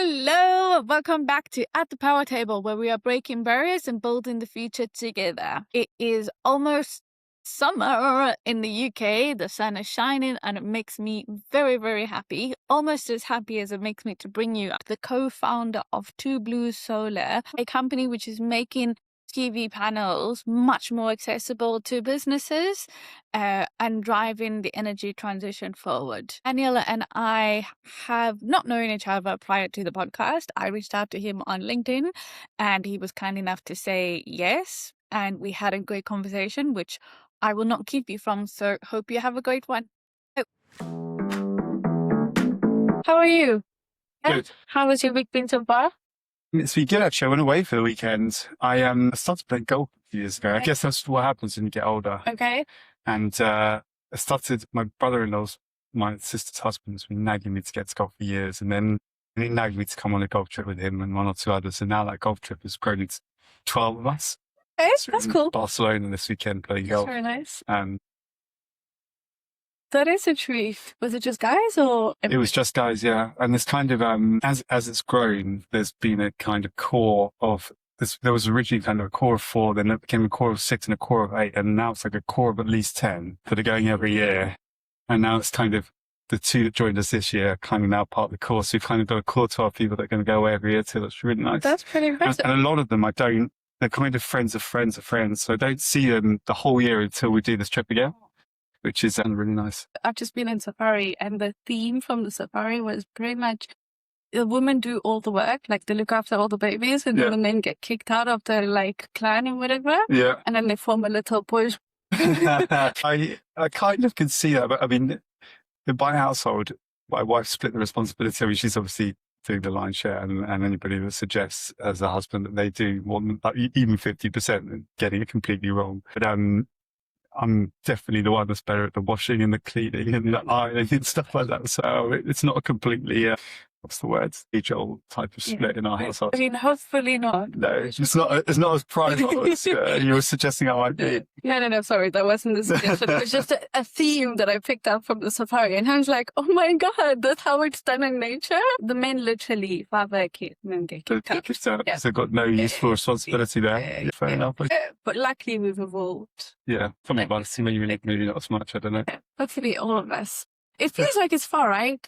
Hello, welcome back to At the Power Table, where we are breaking barriers and building the future together. It is almost summer in the UK. The sun is shining and it makes me very, very happy. Almost as happy as it makes me to bring you the co-founder of Two Blue Solar, a company which is making PV panels much more accessible to businesses and driving the energy transition forward. Daniel and I have not known each other prior to the podcast. I reached out to him on LinkedIn and he was kind enough to say yes. And we had a great conversation, which I will not keep you from. So hope you have a great one. How are you? Good. How has your week been so far? It's been good, actually. I went away for the weekend. I started playing golf a few years ago. I guess that's what happens when you get older. Okay. And my brother-in-law's, my sister's husband, has been nagging me to get to golf for years. And then he nagged me to come on a golf trip with him and one or two others. And now that golf trip has grown into 12 of us. Okay, So that's we're in cool. Barcelona this weekend playing That's golf. very nice. That is a treat. Was it just guys or? It was just guys, yeah. And there's kind of, as it's grown, there's been a kind of core of this. There was originally kind of a core of 4, then it became a core of 6 and a core of 8. And now it's like a core of at least 10 that are going every year. And now it's kind of the 2 that joined us this year, kind of now part of the core. So we've kind of got a core 12 people that are going to go away every year too. That's really nice. That's pretty impressive. And a lot of them they're kind of friends of friends of friends. So I don't see them the whole year until we do this trip again, which is really nice. I've just been in safari and the theme from the safari was pretty much the women do all the work, like they look after all the babies and then the men get kicked out of their clan and whatever. Yeah. And then they form a little boys. I kind of can see that, but I mean, in my household, my wife split the responsibility. I mean, she's obviously doing the lion's share, and anybody that suggests as a husband that they do more than even 50%, getting it completely wrong. But I'm definitely the one that's better at the washing and the cleaning and the ironing and stuff like that. So it's not a completely, what's the word? Age-old type of split in our household. I mean, hopefully not. No, it's not as primal as you were suggesting I might be. No, sorry, that wasn't the suggestion. It was just a theme that I picked up from the safari. And I was like, oh my God, that's how it's done in nature. The men literally father a kid and then get kicked out. So they've got no useful responsibility there. Fair enough. But luckily we've evolved. Yeah, some of us, maybe not as much, I don't know. Hopefully all of us. It feels like it's far, right?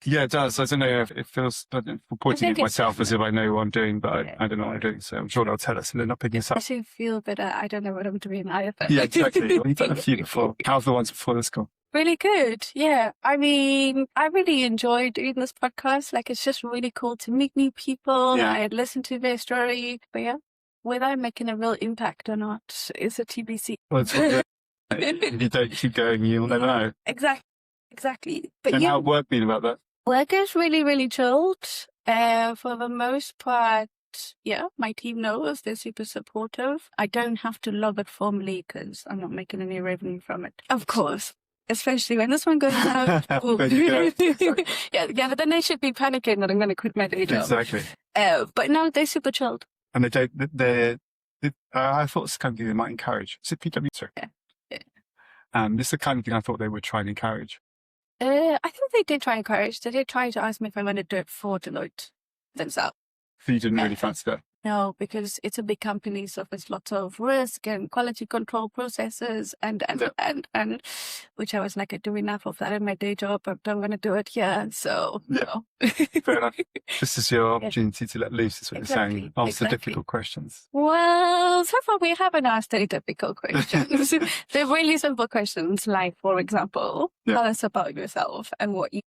Yeah, it does. I don't know if it feels, I'm pointing at myself as if I know what I'm doing, but I don't know what I'm doing. So I'm sure they'll tell us and they're not picking us up. I should feel better. I don't know what I'm doing either. Yeah, exactly. We've done a few before. How's the ones before this go? Really good. Yeah. I mean, I really enjoy doing this podcast. It's just really cool to meet new people. Yeah. I listen to their story. But yeah, whether I'm making a real impact or not is a TBC. Well, if you don't keep going, you'll never know. Exactly. But and how work been about that? Work is really, really chilled. For the most part, yeah, my team knows they're super supportive. I don't have to log it formally because I'm not making any revenue from it. Of course. Especially when this one goes out. Yeah, but then they should be panicking that I'm going to quit my day job. Exactly. But no, they're super chilled. And I thought it's the kind of thing they might encourage. Is it PW? Sorry. Yeah. This is the kind of thing I thought they would try and encourage. I think they did try and encourage. They did try to ask me if I wanted to do it for Deloitte themselves. So you didn't really fancy that? No, because it's a big company, so there's lots of risk and quality control processes and which I was like, I do enough of that in my day job, but I'm going to do it here. So, no. Fair enough. This is your opportunity to let loose, is what you're saying. Answer difficult questions. Well, so far we haven't asked any difficult questions. They're really simple questions, like, for example, tell us about yourself and what you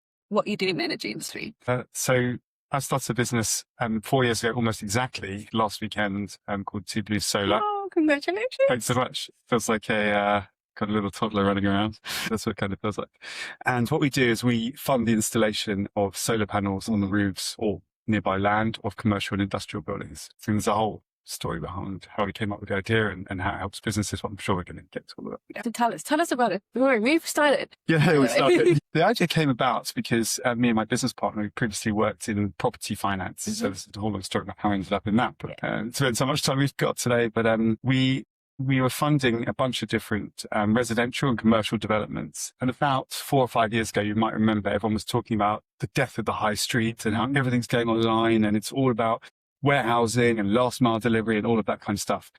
do in the energy industry. So I started a business 4 years ago, almost exactly, last weekend, called Two Blue Solar. Oh, congratulations. Thanks so much. Feels like got a little toddler running around. That's what it kind of feels like. And what we do is we fund the installation of solar panels on the roofs or nearby land of commercial and industrial buildings. So there's a whole story behind how we came up with the idea and how it helps businesses. But I'm sure we're going to get to all of that. Yeah. Tell us about it. We've started. Yeah, we started. The idea came about because me and my business partner previously worked in property finance. So this is a whole long story about how I ended up in that. But to spend so much time we've got today. But we we were funding a bunch of different residential and commercial developments. And about 4 or 5 years ago, you might remember everyone was talking about the death of the high street and how everything's going online and it's all about warehousing and last mile delivery and all of that kind of stuff.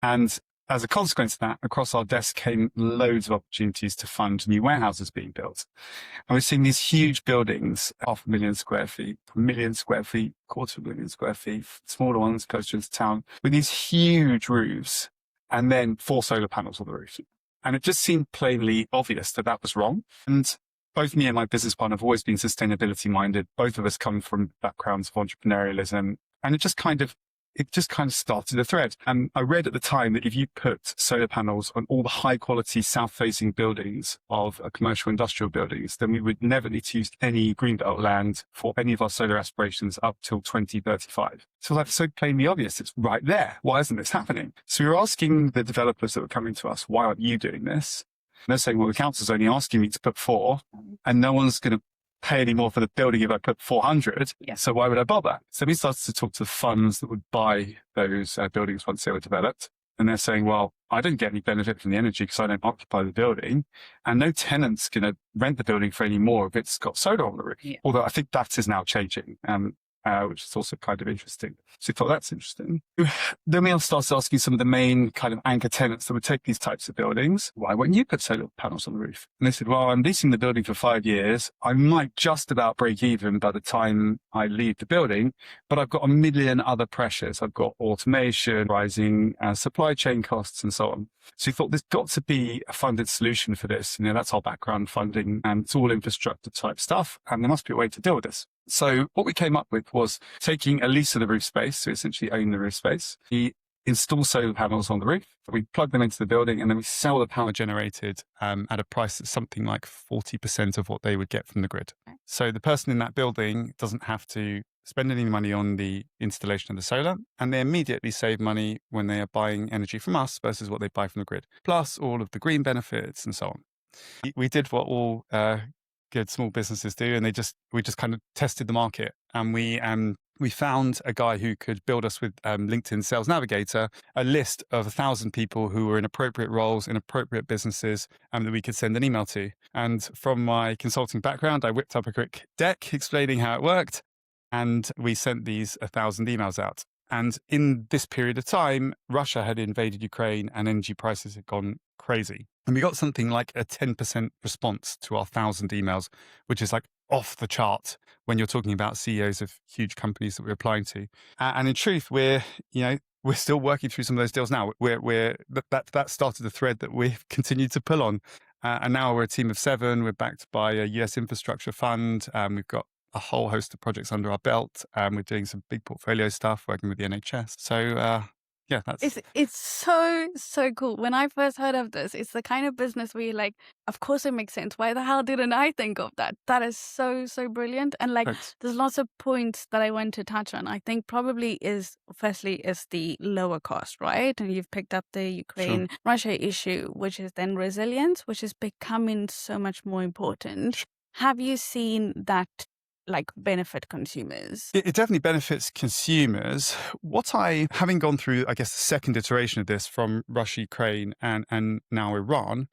And as a consequence of that, across our desk came loads of opportunities to fund new warehouses being built. And we're seeing these huge buildings, 500,000 square feet, 1,000,000 square feet, 250,000 square feet, smaller ones closer to town, with these huge roofs and then 4 solar panels on the roof. And it just seemed plainly obvious that that was wrong. And both me and my business partner have always been sustainability minded. Both of us come from backgrounds of entrepreneurialism. And it just kind of started a thread. And I read at the time that if you put solar panels on all the high quality south facing buildings of commercial industrial buildings, then we would never need to use any greenbelt land for any of our solar aspirations up till 2035. So that's so plainly obvious. It's right there. Why isn't this happening? So we were asking the developers that were coming to us, why aren't you doing this? And they're saying, well, the council's only asking me to put 4 and no one's going to pay any more for the building if I put 400. Yeah. So why would I bother? So we started to talk to the funds that would buy those buildings once they were developed. And they're saying, well, I don't get any benefit from the energy because I don't occupy the building. And no tenant's going to rent the building for any more if it's got solar on the roof. Yeah. Although I think that is now changing. Which is also kind of interesting. So I thought that's interesting. Then we started asking some of the main kind of anchor tenants that would take these types of buildings, why wouldn't you put solar panels on the roof? And they said, well, I'm leasing the building for 5 years. I might just about break even by the time I leave the building, but I've got a million other pressures. I've got automation, rising supply chain costs and so on. So we thought there's got to be a funded solution for this. That's our background, funding, and it's all infrastructure type stuff. And there must be a way to deal with this. So what we came up with was taking a lease of the roof space, so essentially own the roof space. We install solar panels on the roof, we plug them into the building, and then we sell the power generated at a price that's something like 40% of what they would get from the grid. So the person in that building doesn't have to spend any money on the installation of the solar, and they immediately save money when they are buying energy from us versus what they buy from the grid, plus all of the green benefits and so on. We did what all good small businesses do, and we just kind of tested the market, and we found a guy who could build us with LinkedIn Sales Navigator a list of 1,000 people who were in appropriate roles in appropriate businesses that we could send an email to. And from my consulting background, I whipped up a quick deck explaining how it worked, and we sent these 1,000 emails out. And in this period of time, Russia had invaded Ukraine and energy prices had gone crazy. And we got something like a 10% response to our 1,000 emails, which is like off the chart when you're talking about CEOs of huge companies that we're applying to. And in truth, we're still working through some of those deals now. That started a thread that we've continued to pull on. And now we're a team of 7. We're backed by a US infrastructure fund. We've got a whole host of projects under our belt. We're doing some big portfolio stuff, working with the NHS. So, yeah, it's so cool. When I first heard of this, it's the kind of business where you're like, of course it makes sense. Why the hell didn't I think of that? That is so brilliant. And Thanks. there's lots of points that I want to touch on. I think probably firstly is the lower cost, right? And you've picked up the Ukraine-Russia issue, which is then resilience, which is becoming so much more important. Have you seen that benefit consumers? It definitely benefits consumers. Having gone through, I guess, the second iteration of this from Russia, Ukraine, and now Iran,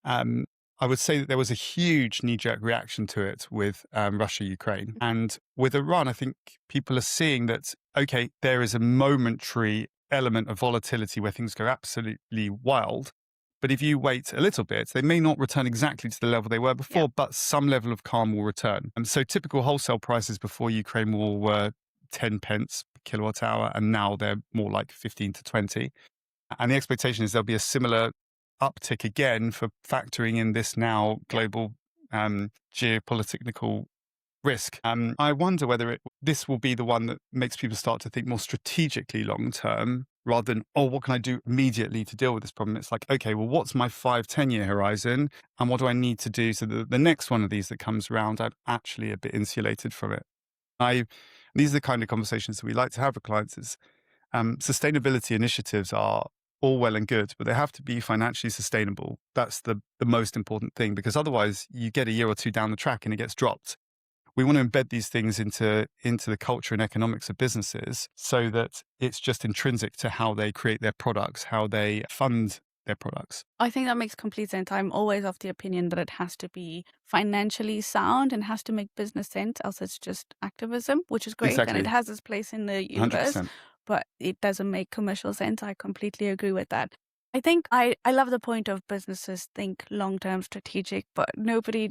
I would say that there was a huge knee-jerk reaction to it with Russia, Ukraine. And with Iran, I think people are seeing that, okay, there is a momentary element of volatility where things go absolutely wild. But if you wait a little bit, they may not return exactly to the level they were before, but some level of calm will return. And so typical wholesale prices before Ukraine war were 10 pence per kilowatt hour, and now they're more like 15 to 20. And the expectation is there'll be a similar uptick again for factoring in this now global geopolitical risk. I wonder whether this will be the one that makes people start to think more strategically long term, rather than, what can I do immediately to deal with this problem? It's like, okay, well, what's my 5-10 year horizon? And what do I need to do so that the next one of these that comes around, I'm actually a bit insulated from it? These are the kind of conversations that we like to have with clients. Is sustainability initiatives are all well and good, but they have to be financially sustainable. That's the most important thing, because otherwise you get a year or two down the track and it gets dropped. we want to embed these things into the culture and economics of businesses so that it's just intrinsic to how they create their products, how they fund their products. I think that makes complete sense. I'm always of the opinion that it has to be financially sound and has to make business sense, else it's just activism, which is great. Exactly. And it has its place in the universe, 100%. but it doesn't make commercial sense. I completely agree with that. I think I love the point of businesses think long-term strategic, but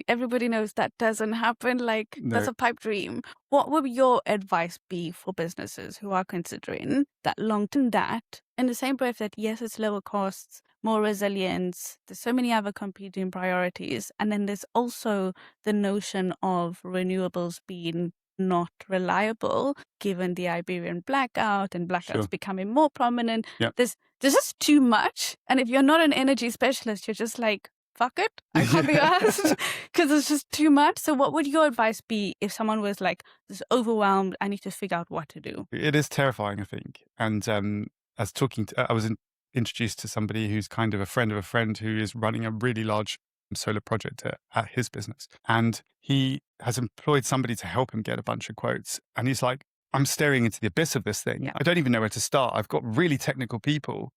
everybody knows that doesn't happen. Like, that's No. a pipe dream. What would your advice be for businesses who are considering that long-term that, in the same breath that, yes, it's lower costs, more resilience, there's so many other competing priorities. And then there's also the notion of renewables being not reliable, given the Iberian blackout and blackouts Sure. becoming more prominent. Yep. There's just too much. And if you're not an energy specialist, you're just like, fuck it, I can't be asked, because it's just too much. So what would your advice be if someone was like, this overwhelmed, I need to figure out what to do? It is terrifying, I think. And I was introduced to somebody who's kind of a friend who is running a really large solar project at his business. And he has employed somebody to help him get a bunch of quotes. And he's like, I'm staring into the abyss of this thing. Yeah. I don't even know where to start. I've got really technical people,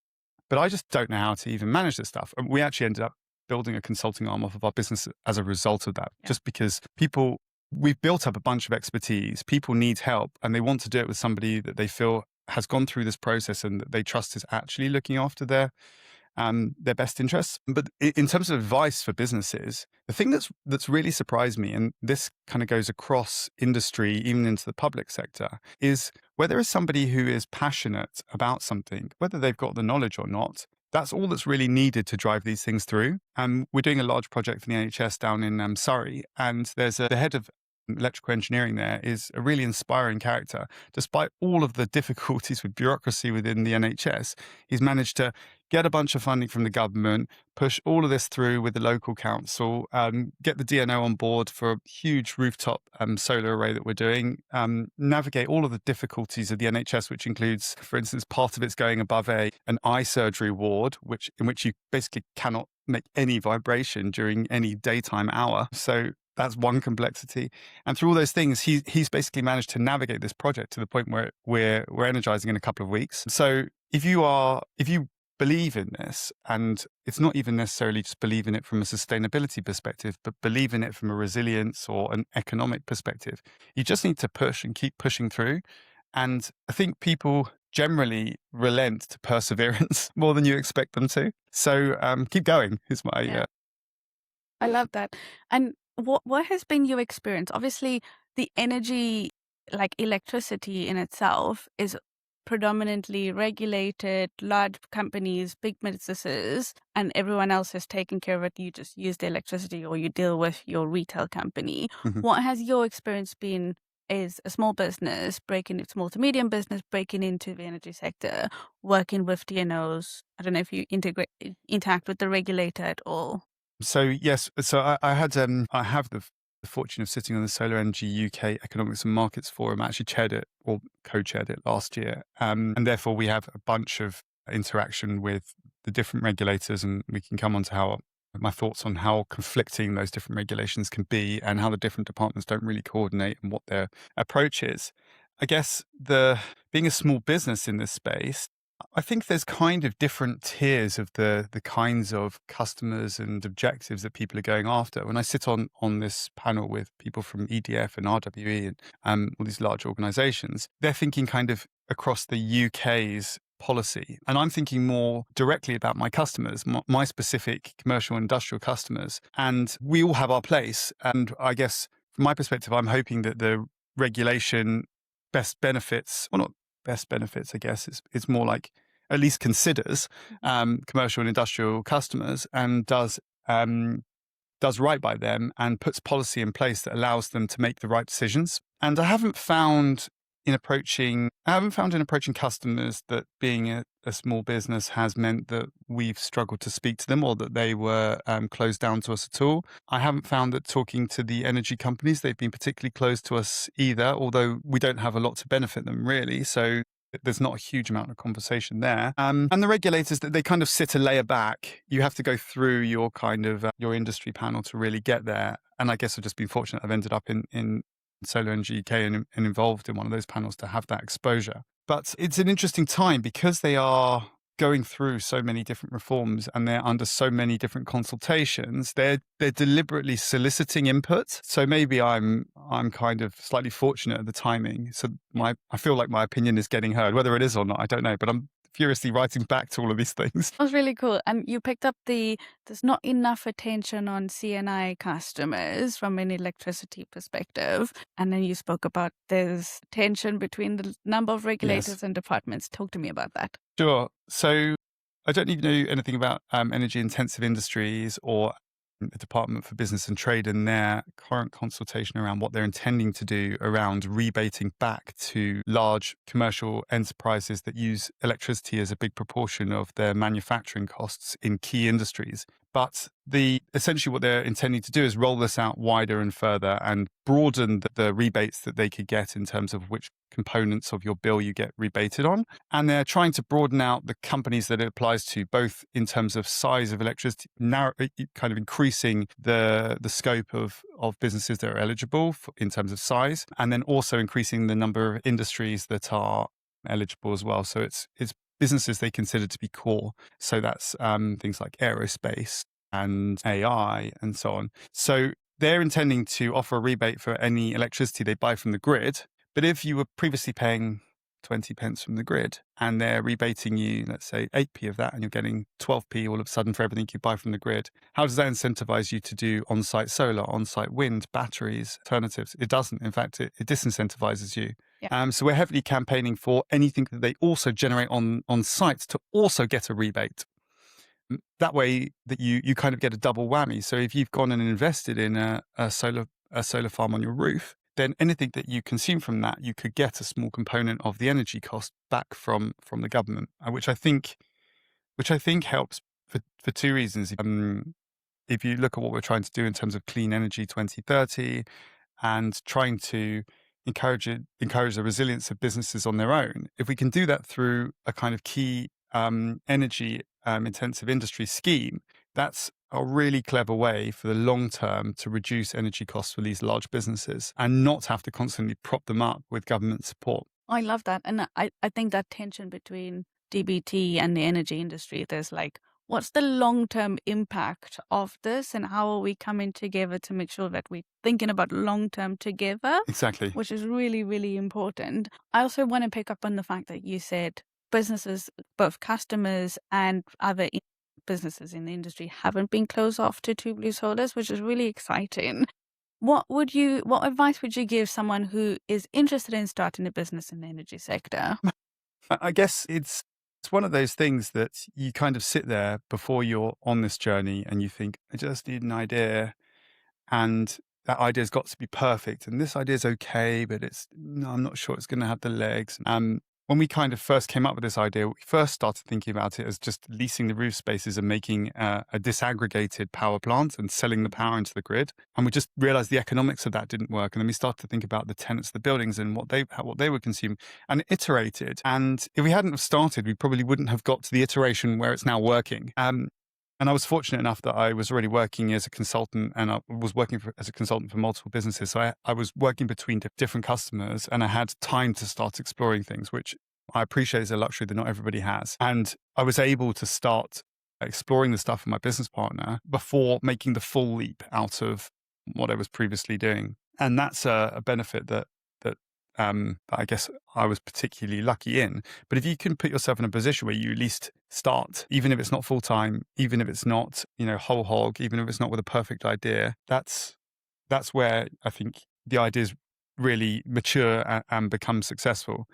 but I just don't know how to even manage this stuff. And we actually ended up building a consulting arm off of our business as a result of that, just because we've built up a bunch of expertise. People need help and they want to do it with somebody that they feel has gone through this process and that they trust is actually looking after their best interests. But in terms of advice for businesses, the thing that's really surprised me, and this kind of goes across industry, even into the public sector, is where there is somebody who is passionate about something, whether they've got the knowledge or not, that's all that's really needed to drive these things through. We're doing a large project for the NHS down in Surrey, and there's the head of electrical engineering there is a really inspiring character. Despite all of the difficulties with bureaucracy within the NHS, he's managed to get a bunch of funding from the government, push all of this through with the local council, get the DNO on board for a huge rooftop solar array that we're doing, navigate all of the difficulties of the NHS, which includes, for instance, part of it's going above an eye surgery ward, in which you basically cannot make any vibration during any daytime hour. So that's one complexity. And through all those things, he's basically managed to navigate this project to the point where we're energizing in a couple of weeks. So if you believe in this, and it's not even necessarily just believe in it from a sustainability perspective, but believe in it from a resilience or an economic perspective, you just need to push and keep pushing through. And I think people generally relent to perseverance more than you expect them to. So keep going is my... I love that. And what has been your experience? Obviously, the energy, like electricity in itself, is predominantly regulated, large companies, big businesses, and everyone else is taking care of it. You just use the electricity or you deal with your retail company. Mhm. What has your experience been as a small business, small to medium business, breaking into the energy sector, working with DNOs? I don't know if you interact with the regulator at all. So yes, so I have the fortune of sitting on the Solar Energy UK Economics and Markets Forum. I actually chaired it or co-chaired it last year, and therefore we have a bunch of interaction with the different regulators, and we can come on to my thoughts on how conflicting those different regulations can be and how the different departments don't really coordinate and what their approach is. I guess being a small business in this space, I think there's kind of different tiers of the kinds of customers and objectives that people are going after. When I sit on this panel with people from EDF and RWE and all these large organizations, they're thinking kind of across the UK's policy. And I'm thinking more directly about my customers, my specific commercial and industrial customers. And we all have our place. And I guess from my perspective, I'm hoping that the regulation best benefits, well, not best benefits, I guess it's more like at least considers commercial and industrial customers and does right by them and puts policy in place that allows them to make the right decisions. And I haven't found in approaching customers that being a small business has meant that we've struggled to speak to them or that they were closed down to us at all. I haven't found that talking to the energy companies, they've been particularly closed to us either, although we don't have a lot to benefit them really. So there's not a huge amount of conversation there. And the regulators, they kind of sit a layer back. You have to go through your kind of your industry panel to really get there. And I guess I've just been fortunate. I've ended up in Solar Energy UK and involved in one of those panels to have that exposure. But it's an interesting time because they are going through so many different reforms and they're under so many different consultations. They're deliberately soliciting input. So maybe I'm kind of slightly fortunate at the timing. So I feel like my opinion is getting heard. Whether it is or not, I don't know. But I'm furiously writing back to all of these things. That was really cool. And you picked up there's not enough attention on CNI customers from an electricity perspective. And then you spoke about there's tension between the number of regulators and departments. Talk to me about that. Sure. So I don't even know anything about energy intensive industries or the Department for Business and Trade and their current consultation around what they're intending to do around rebating back to large commercial enterprises that use electricity as a big proportion of their manufacturing costs in key industries. But essentially what they're intending to do is roll this out wider and further and broaden the rebates that they could get in terms of which components of your bill you get rebated on. And they're trying to broaden out the companies that it applies to, both in terms of size of electricity, kind of increasing the scope of businesses that are eligible in terms of size, and then also increasing the number of industries that are eligible as well. So it's businesses they consider to be core. So that's things like aerospace and AI and so on. So they're intending to offer a rebate for any electricity they buy from the grid. But if you were previously paying 20 pence from the grid and they're rebating you, let's say 8p of that, and you're getting 12p all of a sudden for everything you buy from the grid, how does that incentivize you to do on-site solar, on-site wind, batteries, alternatives? It doesn't. In fact, it disincentivizes you. Yeah. So we're heavily campaigning for anything that they also generate on site to also get a rebate. That way that you kind of get a double whammy. So if you've gone and invested in a solar farm on your roof, then anything that you consume from that, you could get a small component of the energy cost back from the government, which I think helps for two reasons. If you look at what we're trying to do in terms of clean energy 2030 and trying to encourage the resilience of businesses on their own, if we can do that through a kind of key energy intensive industry scheme, that's a really clever way for the long term to reduce energy costs for these large businesses and not have to constantly prop them up with government support. I love that. And I think that tension between DBT and the energy industry, there's like, what's the long-term impact of this and how are we coming together to make sure that we're thinking about long-term together? Exactly. Which is really, really important. I also want to pick up on the fact that you said businesses, both customers and other businesses in the industry haven't been closed off to Two Blue Solars, which is really exciting. What advice would you give someone who is interested in starting a business in the energy sector? I guess it's one of those things that you kind of sit there before you're on this journey and you think, I just need an idea, and that idea's got to be perfect, and this idea's okay, but I'm not sure it's going to have the legs. When we kind of first came up with this idea, we first started thinking about it as just leasing the roof spaces and making a disaggregated power plant and selling the power into the grid. And we just realized the economics of that didn't work. And then we started to think about the tenants of the buildings and what they would consume, and iterated. And if we hadn't have started, we probably wouldn't have got to the iteration where it's now working. And I was fortunate enough that I was already working as a consultant, and I was working as a consultant for multiple businesses. So I was working between different customers, and I had time to start exploring things, which I appreciate is a luxury that not everybody has. And I was able to start exploring the stuff with my business partner before making the full leap out of what I was previously doing. And that's a benefit that I guess I was particularly lucky in. But if you can put yourself in a position where you at least start, even if it's not full time, even if it's not, whole hog, even if it's not with a perfect idea, that's where I think the ideas really mature and become successful.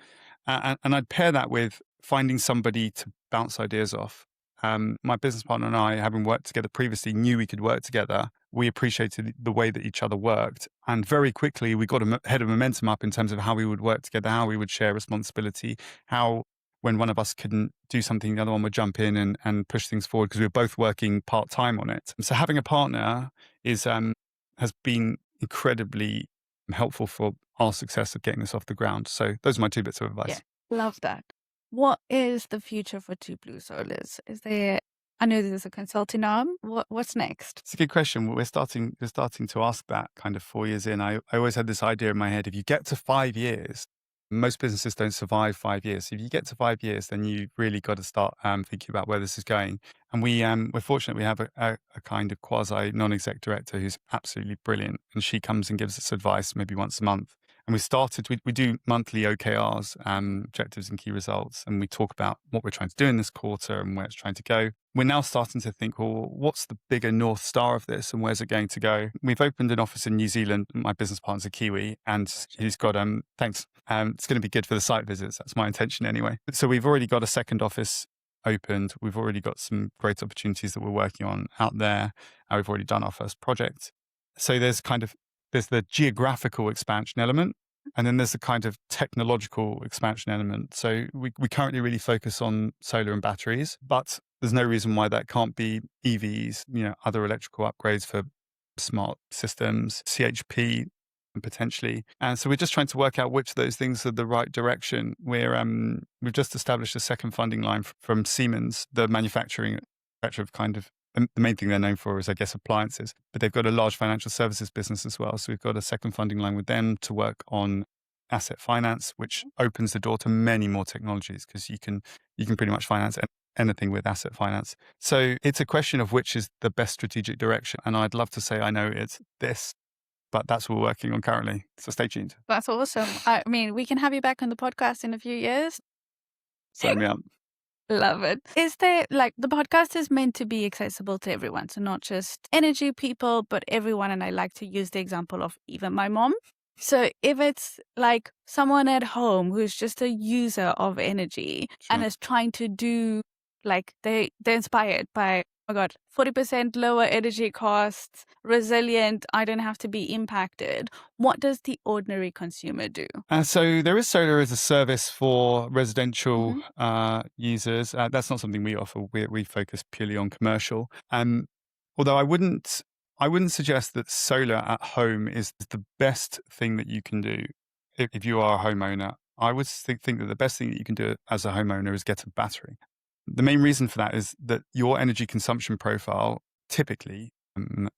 And I'd pair that with finding somebody to bounce ideas off. My business partner and I, having worked together previously, knew we could work together. We appreciated the way that each other worked. And very quickly, we got a head of momentum up in terms of how we would work together, how we would share responsibility, how when one of us couldn't do something, the other one would jump in and push things forward because we were both working part-time on it. So having a partner has been incredibly helpful for our success of getting this off the ground. So those are my two bits of advice. Yeah, love that. What is the future for Two Blue Solars? Is there I know there's a consulting arm. What's next? It's a good question. We're starting to ask that kind of 4 years in. I always had this idea in my head: if you get to 5 years, most businesses don't survive 5 years. If you get to 5 years, then you've really got to start thinking about where this is going. And we're fortunate we have a kind of quasi non-exec director who's absolutely brilliant, and she comes and gives us advice maybe once a month. And we do monthly OKRs, objectives and key results, and we talk about what we're trying to do in this quarter and where it's trying to go. We're now starting to think, well, what's the bigger North Star of this and where's it going to go? We've opened an office in New Zealand. My business partner's a Kiwi, and he's got, thanks. It's going to be good for the site visits. That's my intention anyway. So we've already got a second office opened. We've already got some great opportunities that we're working on out there. We've already done our first project. So there's the geographical expansion element, and then there's the kind of technological expansion element. So we currently really focus on solar and batteries, but there's no reason why that can't be EVs, other electrical upgrades for smart systems, CHP, and potentially. And so we're just trying to work out which of those things are the right direction. We've just established a second funding line from Siemens, the manufacturer of kind of, the main thing they're known for is, I guess, appliances, but they've got a large financial services business as well. So we've got a second funding line with them to work on asset finance, which opens the door to many more technologies, because you can pretty much finance anything with asset finance. So it's a question of which is the best strategic direction. And I'd love to say I know it's this, but that's what we're working on currently. So stay tuned. That's awesome. I mean, we can have you back on the podcast in a few years. Sign me up. Love it. Is there, the podcast is meant to be accessible to everyone, so not just energy people, but everyone. And I like to use the example of even my mom. So if it's like someone at home who's just a user of energy and is trying to do, they're inspired by, oh my God, 40% lower energy costs, resilient, I don't have to be impacted. What does the ordinary consumer do? So there is solar as a service for residential users. That's not something we offer. We focus purely on commercial. Although I wouldn't suggest that solar at home is the best thing that you can do if you are a homeowner. I would think that the best thing that you can do as a homeowner is get a battery. The main reason for that is that your energy consumption profile, typically,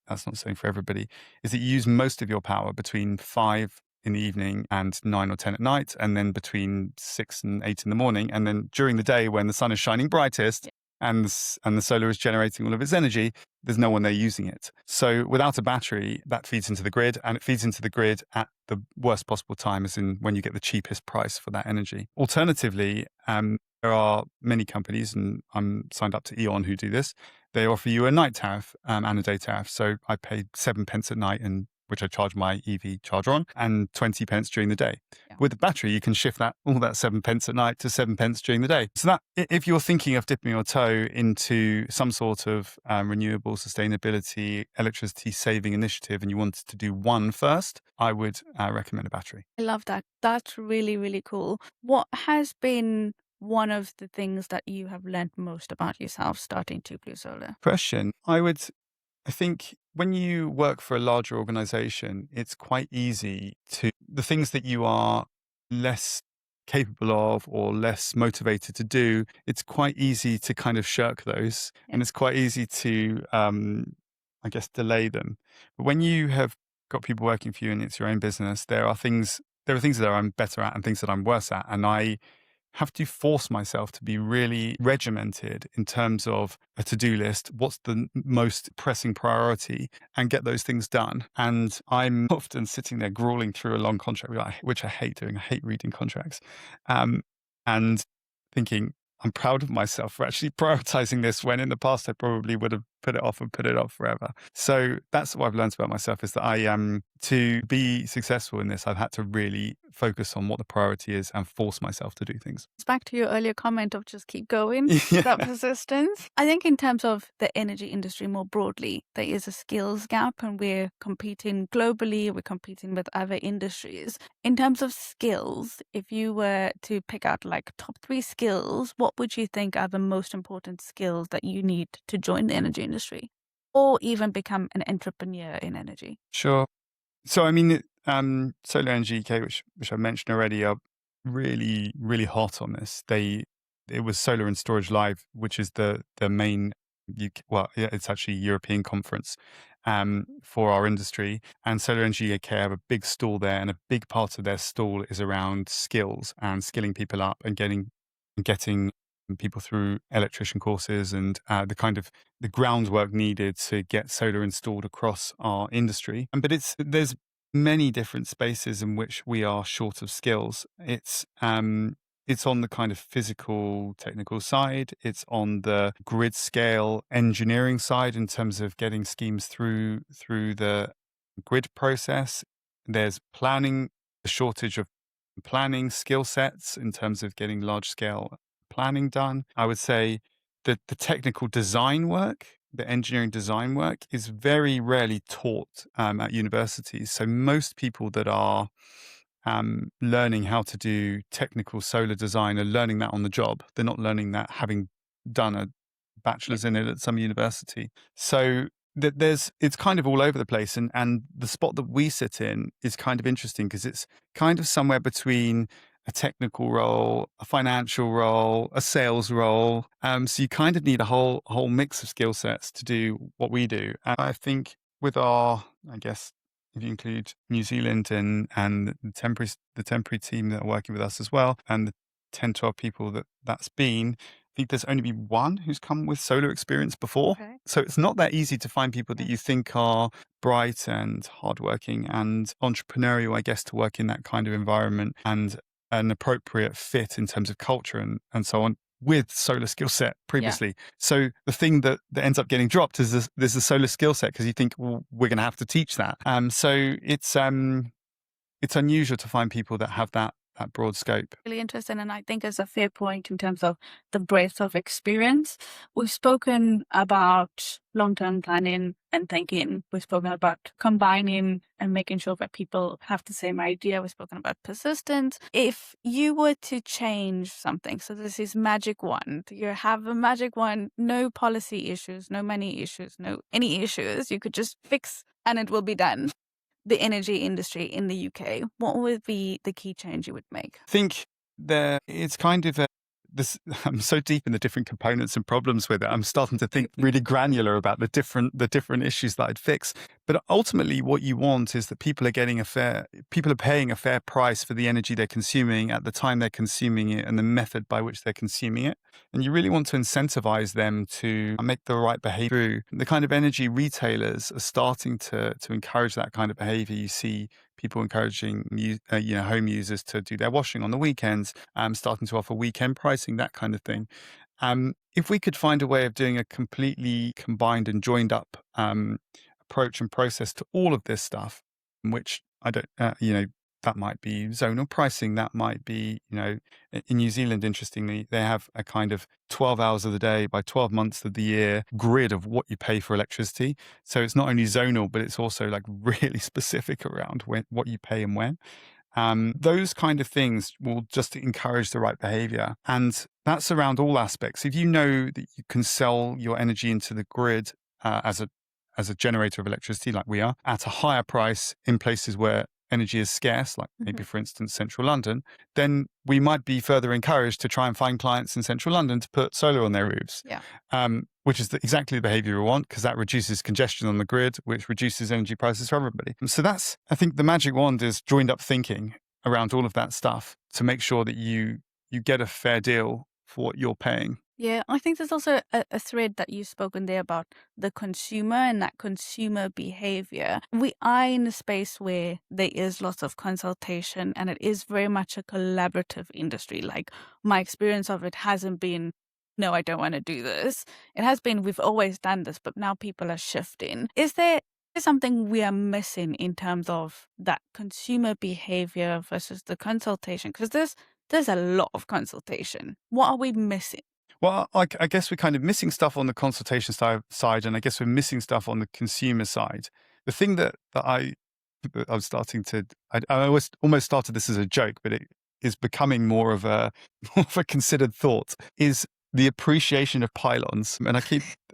that's not saying for everybody, is that you use most of your power between 5 in the evening and 9 or 10 at night, and then between 6 and 8 in the morning. And then during the day when the sun is shining brightest and the solar is generating all of its energy, there's no one there using it. So without a battery, that feeds into the grid, and it feeds into the grid at the worst possible time, as in when you get the cheapest price for that energy. Alternatively, there are many companies, and I'm signed up to E.ON, who do this. They offer you a night tariff and a day tariff. So I pay 7 pence at night, which I charge my EV charger on, and 20 pence during the day. Yeah. With the battery, you can shift all that 7 pence at night to 7 pence during the day. So that, if you're thinking of dipping your toe into some sort of renewable sustainability, electricity saving initiative, and you wanted to do one first, I would recommend a battery. I love that. That's really, really cool. What has been one of the things that you have learned most about yourself starting 2 Blue Solar? Question. I think when you work for a larger organization, it's quite easy the things that you are less capable of or less motivated to do, it's quite easy to kind of shirk those. Yeah. And it's quite easy to, I guess, delay them. But when you have got people working for you and it's your own business, there are things that I'm better at and things that I'm worse at. And I have to force myself to be really regimented in terms of a to-do list, what's the most pressing priority, and get those things done. And I'm often sitting there grueling through a long contract, which I hate doing. I hate reading contracts. And thinking, I'm proud of myself for actually prioritizing this, when in the past I probably would have put it off forever. So that's what I've learned about myself, is that to be successful in this, I've had to really focus on what the priority is and force myself to do things. It's back to your earlier comment of just keep going, that persistence. I think in terms of the energy industry more broadly, there is a skills gap, and we're competing globally, we're competing with other industries. In terms of skills, if you were to pick out top 3 skills, what would you think are the most important skills that you need to join the energy industry, or even become an entrepreneur in energy? Sure. So, I mean, Solar Energy UK, which I mentioned already, are really, really hot on this. It was Solar and Storage Live, which is the main it's actually a European conference for our industry. And Solar Energy UK have a big stall there, and a big part of their stall is around skills and skilling people up and getting people through electrician courses and the groundwork needed to get solar installed across our industry. But there's many different spaces in which we are short of skills. It's on the kind of physical, technical side. It's on the grid scale engineering side in terms of getting schemes through the grid process. There's planning, a shortage of planning skill sets in terms of getting large scale planning done. I would say that the technical design work, the engineering design work, is very rarely taught at universities. So most people that are learning how to do technical solar design are learning that on the job. They're not learning that having done a bachelor's in it at some university. So it's kind of all over the place. And the spot that we sit in is kind of interesting because it's kind of somewhere between a technical role, a financial role, a sales role. So you kind of need a whole mix of skill sets to do what we do. And I think with I guess, if you include New Zealand and the temporary team that are working with us as well, and the 10, 12 people that's been, I think there's only been one who's come with solar experience before. Okay. So it's not that easy to find people that you think are bright and hardworking and entrepreneurial, I guess, to work in that kind of environment and an appropriate fit in terms of culture and so on, with solar skill set previously. So the thing that ends up getting dropped is there's a solar skill set because you think, well, we're going to have to teach that. So it's unusual to find people that have that broad scope. Really interesting, and I think it's a fair point in terms of the breadth of experience. We've spoken about long-term planning and thinking. We've spoken about combining and making sure that people have the same idea. We've spoken about persistence. If you were to change something, so this is magic wand, you have a magic wand, no policy issues, no money issues, no any issues, you could just fix and it will be done. The energy industry in the UK, what would be the key change you would make? I think it's kind of I'm so deep in the different components and problems with it. I'm starting to think really granular about the different issues that I'd fix. But ultimately, what you want is that people are paying a fair price for the energy they're consuming at the time they're consuming it and the method by which they're consuming it. And you really want to incentivize them to make the right behavior. The kind of energy retailers are starting to encourage that kind of behavior. You see people encouraging home users to do their washing on the weekends, starting to offer weekend pricing, that kind of thing. If we could find a way of doing a completely combined and joined up approach and process to all of this stuff, which I don't, that might be zonal pricing. That might be, in New Zealand, interestingly, they have a kind of 12 hours of the day by 12 months of the year grid of what you pay for electricity. So it's not only zonal, but it's also like really specific around what you pay and when. Those kind of things will just encourage the right behavior. And that's around all aspects. If you know that you can sell your energy into the grid as a generator of electricity, like we are, at a higher price in places where energy is scarce, like maybe, for instance, central London, then we might be further encouraged to try and find clients in central London to put solar on their roofs, which is exactly the behavior we want, because that reduces congestion on the grid, which reduces energy prices for everybody. And so I think the magic wand is joined up thinking around all of that stuff to make sure that you get a fair deal for what you're paying. Yeah, I think there's also a thread that you've spoken there about the consumer and that consumer behavior. We are in a space where there is lots of consultation and it is very much a collaborative industry. Like, my experience of it hasn't been, no, I don't want to do this. It has been, we've always done this, but now people are shifting. Is there something we are missing in terms of that consumer behavior versus the consultation? Because there's a lot of consultation. What are we missing? Well, I guess we're kind of missing stuff on the consultation side, and I guess we're missing stuff on the consumer side. The thing that I'm starting to, I almost started this as a joke, but it is becoming more of a considered thought, is the appreciation of pylons. And I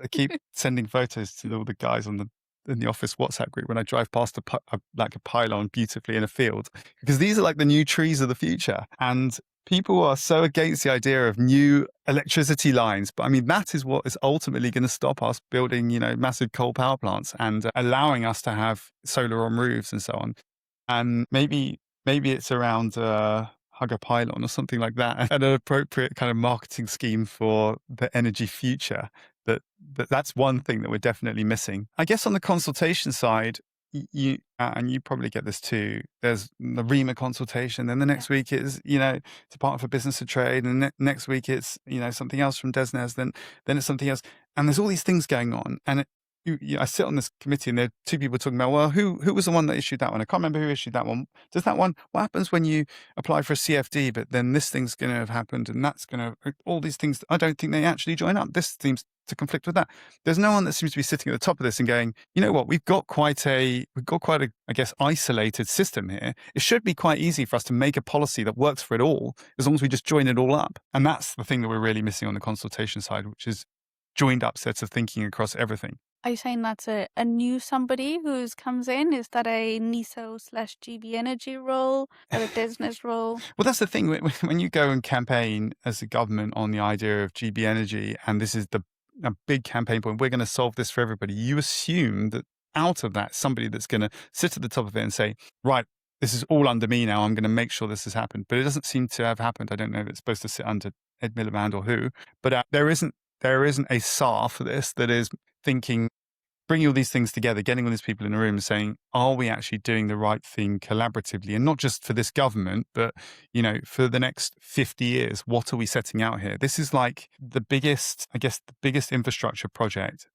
keep sending photos to all the guys in the office WhatsApp group when I drive past a pylon beautifully in a field, because these are like the new trees of the future. And People are so against the idea of new electricity lines, but I mean, that is what is ultimately going to stop us building, massive coal power plants and allowing us to have solar on roofs and so on. And maybe it's around hug a pylon or something like that, and an appropriate kind of marketing scheme for the energy future. That's one thing that we're definitely missing. I guess on the consultation side, you and you probably get this too. There's the REMA consultation, then the next week is Department for Business and Trade, and next week it's something else from DESNZ, then it's something else, and there's all these things going on. And I sit on this committee, and there are two people talking about, well, who was the one that issued that one? I can't remember who issued that one. Does that one? What happens when you apply for a CFD, but then this thing's going to have happened, and that's going to all these things? I don't think they actually join up. This seems to conflict with that. There's no one that seems to be sitting at the top of this and going, you know what, we've got quite a, I guess, isolated system here. It should be quite easy for us to make a policy that works for it all, as long as we just join it all up. And that's the thing that we're really missing on the consultation side, which is joined up sets of thinking across everything. Are you saying that's a new somebody who's comes in? Is that a NISO/GB Energy role or a business role? Well, that's the thing. When you go and campaign as a government on the idea of GB Energy, and this is a big campaign point, we're going to solve this for everybody, you assume that out of that, somebody that's going to sit at the top of it and say, right, this is all under me now, I'm going to make sure this has happened. But it doesn't seem to have happened. I don't know if it's supposed to sit under Ed Miliband or who, but there isn't a SAR for this that is thinking, bringing all these things together, getting all these people in a room saying, are we actually doing the right thing collaboratively? And not just for this government, but, for the next 50 years, what are we setting out here? This is like the biggest infrastructure project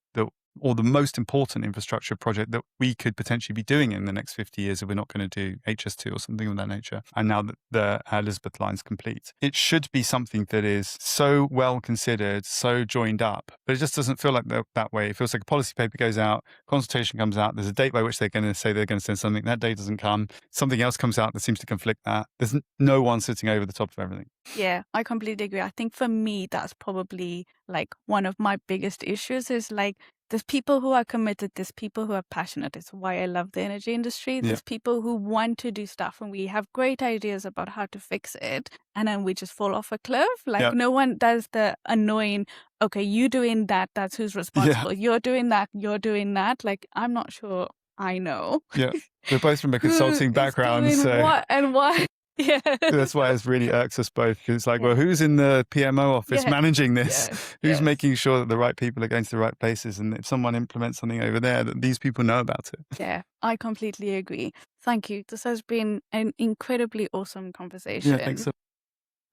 or the most important infrastructure project that we could potentially be doing in the next 50 years if we're not going to do HS2 or something of that nature. And now that the Elizabeth line's complete, it should be something that is so well considered, so joined up, but it just doesn't feel like that way. It feels like a policy paper goes out, consultation comes out, there's a date by which they're going to say they're going to send something, that date doesn't come, something else comes out that seems to conflict that. There's no one sitting over the top of everything. Yeah, I completely agree. I think for me, that's probably like one of my biggest issues is like, there's people who are committed, there's people who are passionate. It's why I love the energy industry. There's people who want to do stuff and we have great ideas about how to fix it. And then we just fall off a cliff. Like no one does the annoying, okay, you doing that, that's who's responsible. You're doing that, you're doing that. Like, I'm not sure I know. Yeah, we're both from a consulting background. So what and why? Yeah. That's why it really irks us both, because it's like, well, who's in the PMO office managing this? Who's making sure that the right people are going to the right places? And if someone implements something over there, that these people know about it. Yeah, I completely agree. Thank you. This has been an incredibly awesome conversation. Yeah, thanks.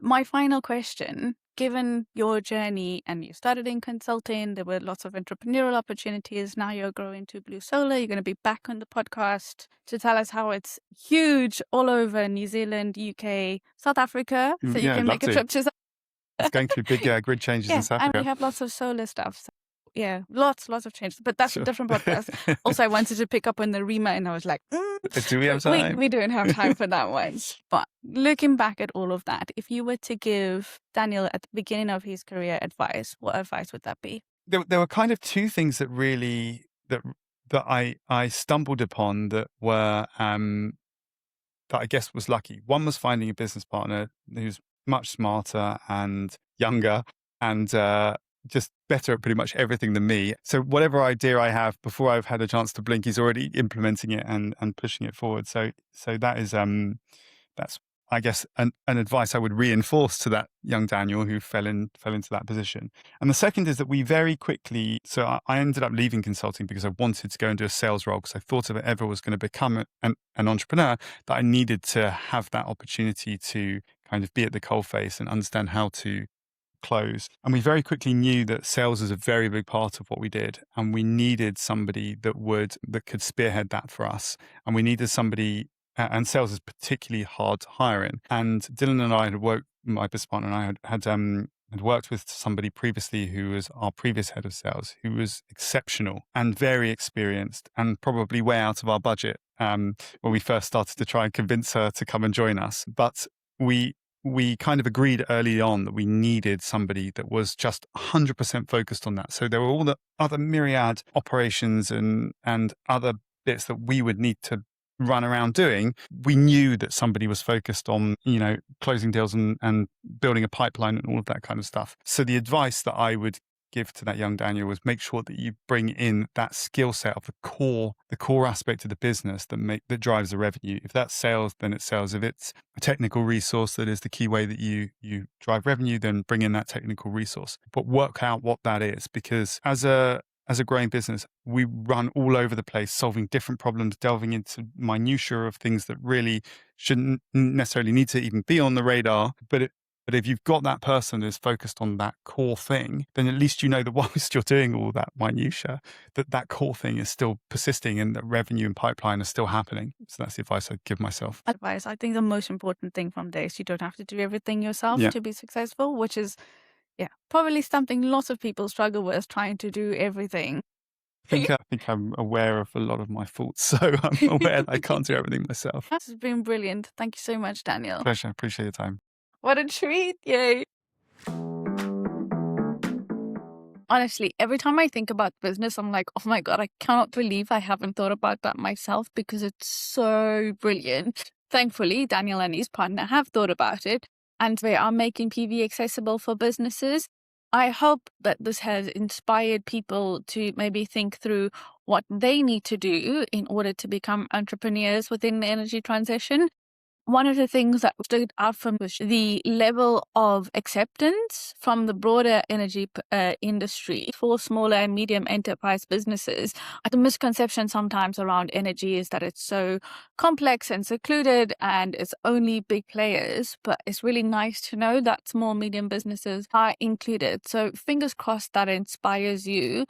My final question, given your journey and you started in consulting, there were lots of entrepreneurial opportunities. Now you're growing to Blue Solar. You're going to be back on the podcast to tell us how it's huge all over New Zealand, UK, South Africa. So you can make a trip to It's going through big grid changes in South Africa. And we have lots of solar stuff. So yeah, lots of changes. But that's a different podcast. Also, I wanted to pick up on the REMA and I was like, do we have time? We don't have time for that one. But looking back at all of that, if you were to give Daniel at the beginning of his career advice, what advice would that be? There were kind of two things that really, that I stumbled upon that were, that I guess was lucky. One was finding a business partner who's much smarter and younger and just better at pretty much everything than me. So whatever idea I have before I've had a chance to blink, he's already implementing it and pushing it forward. So that is that's, I guess, an advice I would reinforce to that young Daniel who fell into that position. And the second is that we very quickly, so I ended up leaving consulting because I wanted to go and do a sales role, because I thought if I ever was going to become an entrepreneur, that I needed to have that opportunity to kind of be at the coalface and understand how to close. And we very quickly knew that sales is a very big part of what we did. And we needed somebody that could spearhead that for us. And we needed somebody, and sales is particularly hard to hire in. And Dylan and I my business partner and I had worked with somebody previously who was our previous head of sales, who was exceptional and very experienced and probably way out of our budget when we first started to try and convince her to come and join us. But we kind of agreed early on that we needed somebody that was just 100% focused on that. So there were all the other myriad operations and other bits that we would need to run around doing. We knew that somebody was focused on, closing deals and building a pipeline and all of that kind of stuff. So the advice that I would give to that young Daniel was make sure that you bring in that skill set of the core aspect of the business that drives the revenue. If that's sales, then it's sales. If it's a technical resource that is the key way that you drive revenue, then bring in that technical resource. But work out what that is, because as a growing business, we run all over the place, solving different problems, delving into minutiae of things that really shouldn't necessarily need to even be on the radar. But if you've got that person who's focused on that core thing, then at least you know that whilst you're doing all that minutiae, that core thing is still persisting and that revenue and pipeline are still happening. So that's the advice I'd give myself. Advice. I think the most important thing from this, you don't have to do everything yourself Yeah. to be successful, which is, probably something lots of people struggle with, trying to do everything. I think I'm aware of a lot of my faults, so I'm aware that I can't do everything myself. This has been brilliant. Thank you so much, Daniel. Pleasure. Appreciate your time. What a treat. Yay. Honestly, every time I think about business, I'm like, oh my God, I cannot believe I haven't thought about that myself, because it's so brilliant. Thankfully, Daniel and his partner have thought about it, and they are making PV accessible for businesses. I hope that this has inspired people to maybe think through what they need to do in order to become entrepreneurs within the energy transition. One of the things that stood out from was the level of acceptance from the broader energy industry for smaller and medium enterprise businesses. The misconception sometimes around energy is that it's so complex and secluded and it's only big players, but it's really nice to know that small, medium businesses are included. So fingers crossed that inspires you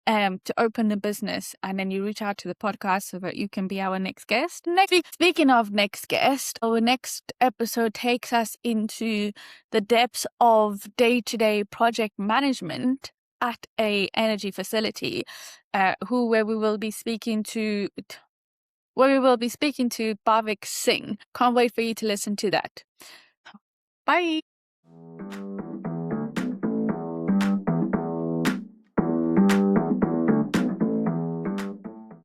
to open a business, and then you reach out to the podcast so that you can be our next guest. Next week, speaking of next guest, our next episode takes us into the depths of day-to-day project management at a energy facility, where we will be speaking to Bhavik Singh. Can't wait for you to listen to that. Bye.